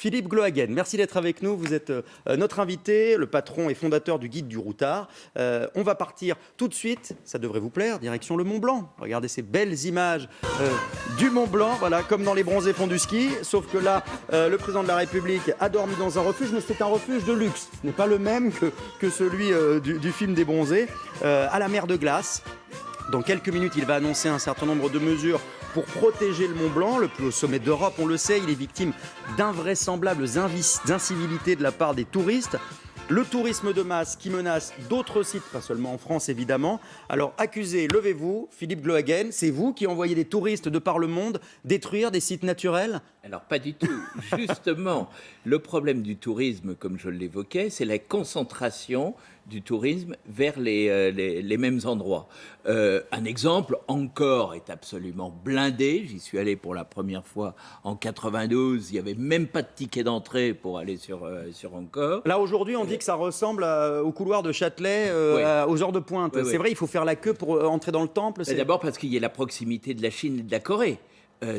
Philippe Glohagen, merci d'être avec nous. Vous êtes notre invité, le patron et fondateur du Guide du Routard. On va partir tout de suite, ça devrait vous plaire, direction le Mont Blanc. Regardez ces belles images du Mont Blanc, voilà, comme dans les bronzés fonds du ski. Sauf que là, le président de la République a dormi dans un refuge, mais c'est un refuge de luxe. Ce n'est pas le même que celui du film des bronzés, à la mer de glace. Dans quelques minutes, il va annoncer un certain nombre de mesures pour protéger le Mont Blanc, le plus haut sommet d'Europe. On le sait, il est victime d'invraisemblables incivilités de la part des touristes. Le tourisme de masse qui menace d'autres sites, pas seulement en France évidemment. Alors accusez, levez-vous, Philippe Glohagen, c'est vous qui envoyez des touristes de par le monde détruire des sites naturels ? Alors pas du tout. Justement, le problème du tourisme, comme je l'évoquais, c'est la concentration du tourisme vers les mêmes endroits. Un exemple, Angkor est absolument blindé. J'y suis allé pour la première fois en 92. Il n'y avait même pas de ticket d'entrée pour aller sur Angkor. Là aujourd'hui, on dit que ça ressemble au couloir de Châtelet Oui. aux heures de pointe. Oui, C'est oui. vrai, il faut faire la queue pour entrer dans le temple. D'abord parce qu'il y a la proximité de la Chine et de la Corée.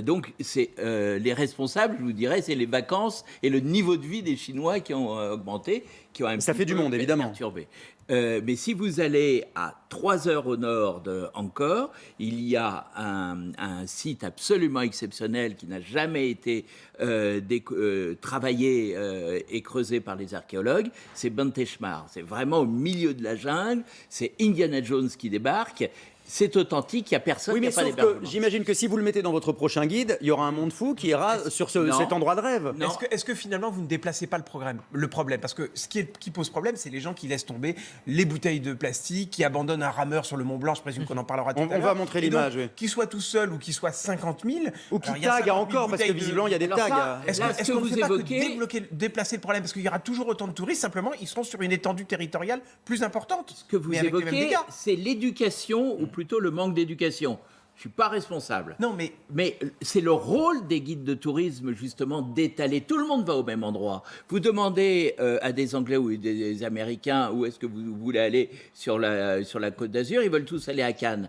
Donc, c'est les responsables, je vous dirais, c'est les vacances et le niveau de vie des Chinois qui ont augmenté, qui ont un Ça petit fait du peu monde, évidemment. perturbé. Mais si vous allez à 3 heures au nord de Angkor, il y a un site absolument exceptionnel qui n'a jamais été travaillé et creusé par les archéologues, c'est Banteshmar. C'est vraiment au milieu de la jungle, c'est Indiana Jones qui débarque. C'est authentique, il n'y a personne Oui, qui mais n'a pas sauf que d'hébergement. j'imagine que si vous le mettez dans votre prochain guide, il y aura un monde fou qui ira sur Non. cet endroit de rêve. Non. Est-ce que finalement vous ne déplacez pas le problème? Parce que ce qui pose problème, c'est les gens qui laissent tomber les bouteilles de plastique, qui abandonnent un rameur sur le Mont Blanc, je présume qu'on en parlera tout à l'heure. On va montrer Et donc, l'image, oui. Qu'il soit tout seul ou qu'il soit 50 000. Ou qui alors, il y a tague 50 000 encore, parce que bouteilles de- visiblement il y a des Alors tags. ça, Est-ce Là, ce qu'on que ne vous fait pas que évoquez- déplacer le problème? Parce qu'il y aura toujours autant de touristes, simplement ils seront sur une étendue territoriale plus importante. Ce que vous mais avec les mêmes évoquez, dégâts. c'est l'éducation, ou plutôt le manque d'éducation. Je ne suis pas responsable. Non, mais Mais c'est le rôle des guides de tourisme, justement, d'étaler. Tout le monde va au même endroit. Vous demandez à des Anglais ou des Américains où est-ce que vous voulez aller sur la Côte d'Azur, ils veulent tous aller à Cannes.